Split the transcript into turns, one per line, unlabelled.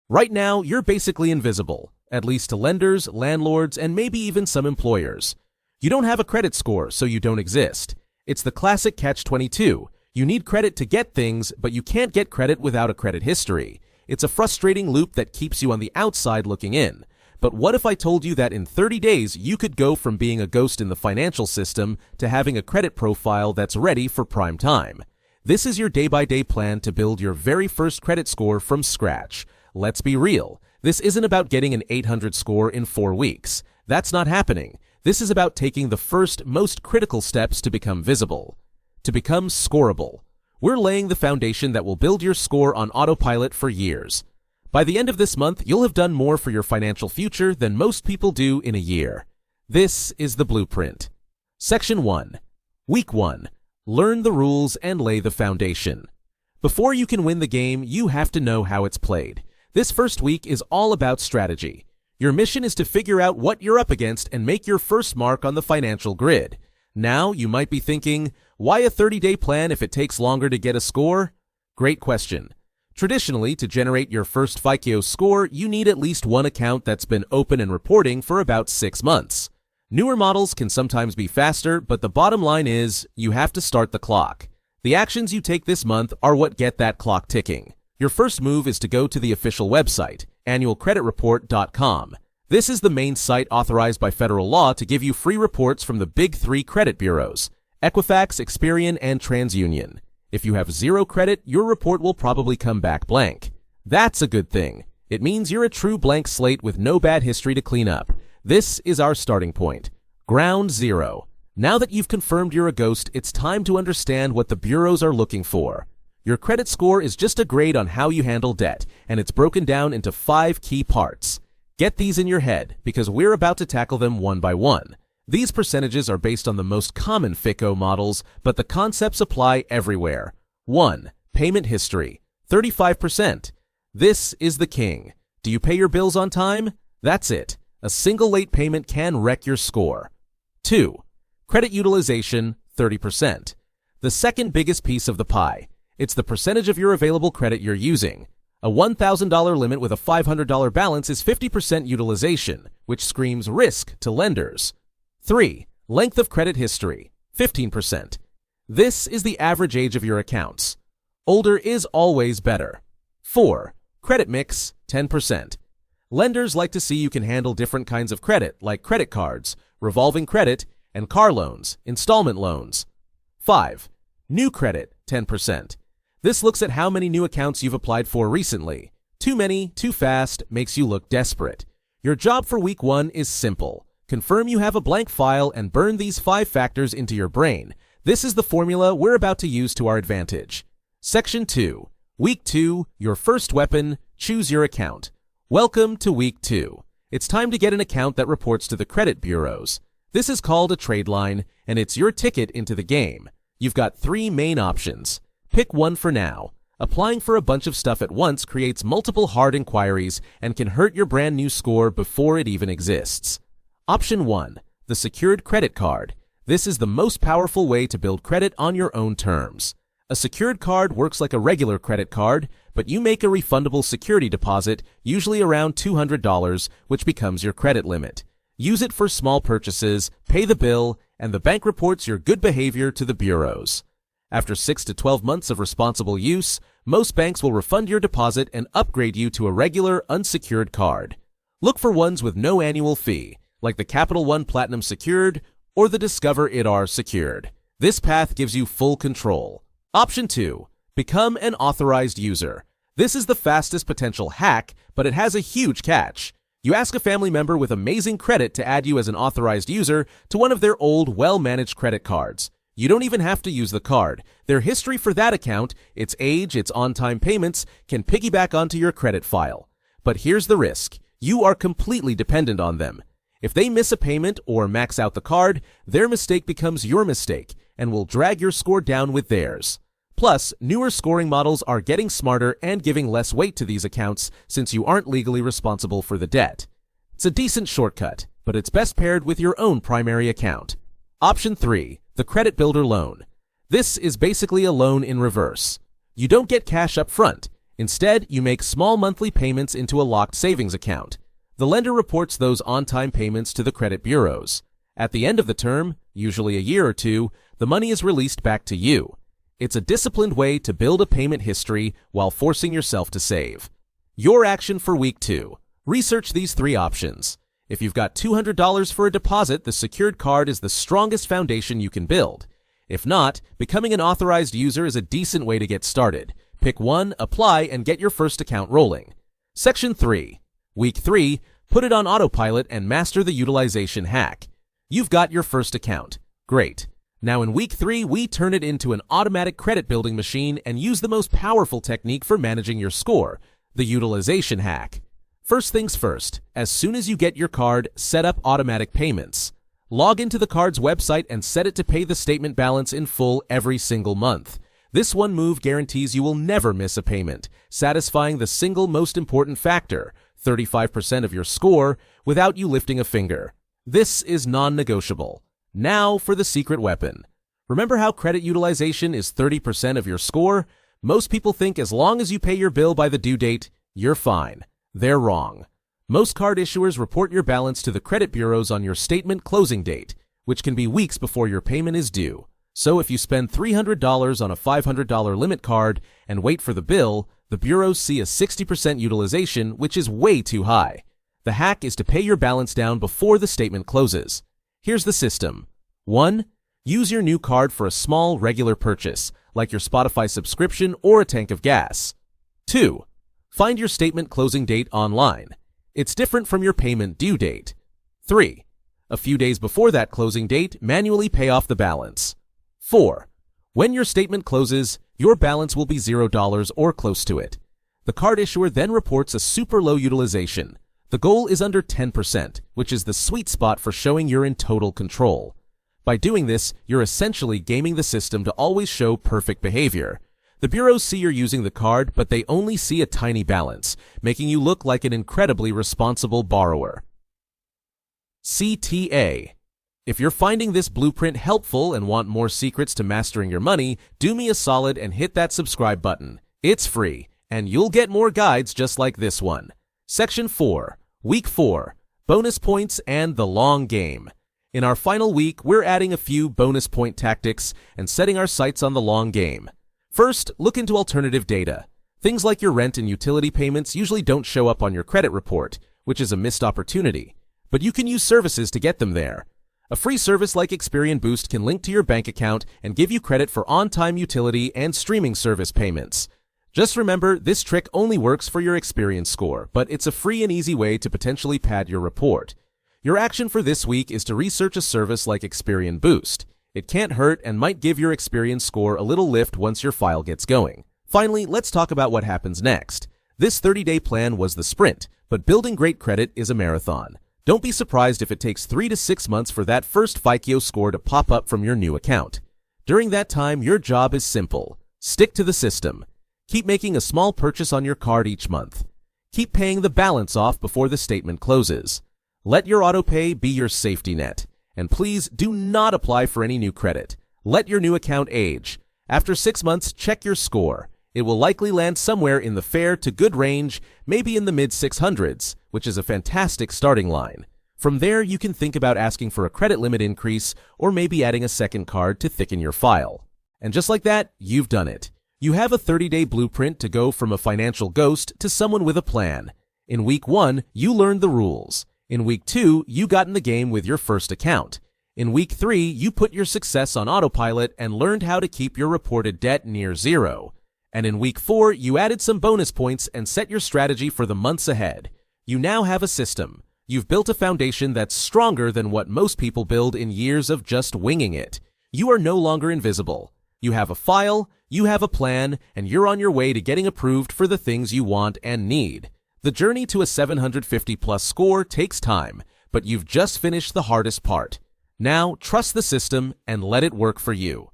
Right now, you're basically invisible, at least to lenders, landlords, and maybe even some employers. You don't have a credit score, so you don't exist. It's the classic catch-22. You need credit to get things, but you can't get credit without a credit history. It's a frustrating loop that keeps you on the outside looking in. But what if I told you that in 30 days you could go from being a ghost in the financial system to having a credit profile that's ready for prime time? This is your day-by-day plan to build your very first credit score from scratch. Let's be real. This isn't about getting an 800 score in 4 weeks. That's not happening. This is about taking the first, most critical steps to become visible, to become scoreable. We're laying the foundation that will build your score on autopilot for years. By the end of this month, you'll have done more for your financial future than most people do in a year. This is the blueprint. Section 1. Week 1. Learn the rules and lay the foundation. Before you can win the game, you have to know how it's played. This first week is all about strategy. Your mission is to figure out what you're up against and make your first mark on the financial grid. Now, you might be thinking, why a 30-day plan if it takes longer to get a score? Great question. Traditionally, to generate your first FICO score, you need at least one account that's been open and reporting for about 6 months. Newer models can sometimes be faster, but the bottom line is, you have to start the clock. The actions you take this month are what get that clock ticking. Your first move is to go to the official website, annualcreditreport.com. This is the main site authorized by federal law to give you free reports from the big 3 credit bureaus, Equifax, Experian, and TransUnion. If you have 0 credit, your report will probably come back blank. That's a good thing. It means you're a true blank slate with no bad history to clean up. This is our starting point. Ground zero. Now that you've confirmed you're a ghost, it's time to understand what the bureaus are looking for. Your credit score is just a grade on how you handle debt, and it's broken down into 5 key parts. Get these in your head, because we're about to tackle them one by one. These percentages are based on the most common FICO models, but the concepts apply everywhere. 1. Payment history. 35%. This is the king. Do you pay your bills on time? That's it. A single late payment can wreck your score. 2. Credit utilization. 30%. The second biggest piece of the pie. It's the percentage of your available credit you're using. A $1,000 limit with a $500 balance is 50% utilization, which screams risk to lenders. 3. Length of credit history, 15%. This is the average age of your accounts. Older is always better. 4. Credit mix, 10%. Lenders like to see you can handle different kinds of credit, like credit cards, revolving credit, and car loans, installment loans. 5. New credit, 10%. This looks at how many new accounts you've applied for recently. Too many, too fast, makes you look desperate. Your job for week 1 is simple. Confirm you have a blank file and burn these 5 factors into your brain. This is the formula we're about to use to our advantage. Section 2. Week 2, your first weapon, choose your account. Welcome to week 2. It's time to get an account that reports to the credit bureaus. This is called a trade line, and it's your ticket into the game. You've got 3 main options. Pick one for now. Applying for a bunch of stuff at once creates multiple hard inquiries and can hurt your brand new score before it even exists. Option 1. The secured credit card. This is the most powerful way to build credit on your own terms. A secured card works like a regular credit card, but you make a refundable security deposit, usually around $200, which becomes your credit limit. Use it for small purchases, pay the bill, and the bank reports your good behavior to the bureaus. After 6 to 12 months of responsible use, most banks will refund your deposit and upgrade you to a regular, unsecured card. Look for ones with no annual fee, like the Capital One Platinum Secured or the Discover IDR Secured. This path gives you full control. Option 2. Become an authorized user. This is the fastest potential hack, but it has a huge catch. You ask a family member with amazing credit to add you as an authorized user to one of their old, well-managed credit cards. You don't even have to use the card. Their history for that account, its age, its on-time payments, can piggyback onto your credit file. But here's the risk. You are completely dependent on them. If they miss a payment or max out the card, their mistake becomes your mistake and will drag your score down with theirs. Plus, newer scoring models are getting smarter and giving less weight to these accounts since you aren't legally responsible for the debt. It's a decent shortcut, but it's best paired with your own primary account. Option 3. The Credit Builder Loan. This is basically a loan in reverse. You don't get cash up front. Instead, you make small monthly payments into a locked savings account. The lender reports those on-time payments to the credit bureaus. At the end of the term, usually a year or two, the money is released back to you. It's a disciplined way to build a payment history while forcing yourself to save. Your action for week 2. Research these 3 options. If you've got $200 for a deposit, the secured card is the strongest foundation you can build. If not, becoming an authorized user is a decent way to get started. Pick one, apply, and get your first account rolling. Section 3. Week 3, put it on autopilot and master the utilization hack. You've got your first account. Great. Now in week 3, we turn it into an automatic credit building machine and use the most powerful technique for managing your score, the utilization hack. First things first, as soon as you get your card, set up automatic payments. Log into the card's website and set it to pay the statement balance in full every single month. This one move guarantees you will never miss a payment, satisfying the single most important factor, 35% of your score, without you lifting a finger. This is non-negotiable. Now for the secret weapon. Remember how credit utilization is 30% of your score? Most people think as long as you pay your bill by the due date, you're fine. They're wrong. Most card issuers report your balance to the credit bureaus on your statement closing date, which can be weeks before your payment is due. So if you spend $300 on a $500 limit card and wait for the bill, the bureaus see a 60% utilization, which is way too high. The hack is to pay your balance down before the statement closes. Here's the system. 1. Use your new card for a small, regular purchase, like your Spotify subscription or a tank of gas. 2. Find your statement closing date online. It's different from your payment due date. 3. A few days before that closing date, manually pay off the balance. 4. When your statement closes, your balance will be $0 or close to it. The card issuer then reports a super low utilization. The goal is under 10%, which is the sweet spot for showing you're in total control. By doing this, you're essentially gaming the system to always show perfect behavior. The bureaus see you're using the card, but they only see a tiny balance, making you look like an incredibly responsible borrower. CTA. If you're finding this blueprint helpful and want more secrets to mastering your money, do me a solid and hit that subscribe button. It's free, and you'll get more guides just like this one. Section 4. Week 4. Bonus points and the long game. In our final week, we're adding a few bonus point tactics and setting our sights on the long game. First, look into alternative data. Things like your rent and utility payments usually don't show up on your credit report, which is a missed opportunity. But you can use services to get them there. A free service like Experian Boost can link to your bank account and give you credit for on-time utility and streaming service payments. Just remember, this trick only works for your Experian score, but it's a free and easy way to potentially pad your report. Your action for this week is to research a service like Experian Boost. It can't hurt and might give your Experian score a little lift once your file gets going. Finally, let's talk about what happens next. This 30-day plan was the sprint, but building great credit is a marathon. Don't be surprised if it takes 3 to 6 months for that first FICO score to pop up from your new account. During that time, your job is simple. Stick to the system. Keep making a small purchase on your card each month. Keep paying the balance off before the statement closes. Let your autopay be your safety net. And please do not apply for any new credit. Let your new account age. After 6 months, check your score. It will likely land somewhere in the fair to good range, maybe in the mid-600s, which is a fantastic starting line. From there, you can think about asking for a credit limit increase or maybe adding a second card to thicken your file. And just like that, you've done it. You have a 30-day blueprint to go from a financial ghost to someone with a plan. In week 1, you learned the rules. In week 2, you got in the game with your first account. In week 3, you put your success on autopilot and learned how to keep your reported debt near zero. And in week 4, you added some bonus points and set your strategy for the months ahead. You now have a system. You've built a foundation that's stronger than what most people build in years of just winging it. You are no longer invisible. You have a file, you have a plan, and you're on your way to getting approved for the things you want and need. The journey to a 750+ score takes time, but you've just finished the hardest part. Now, trust the system and let it work for you.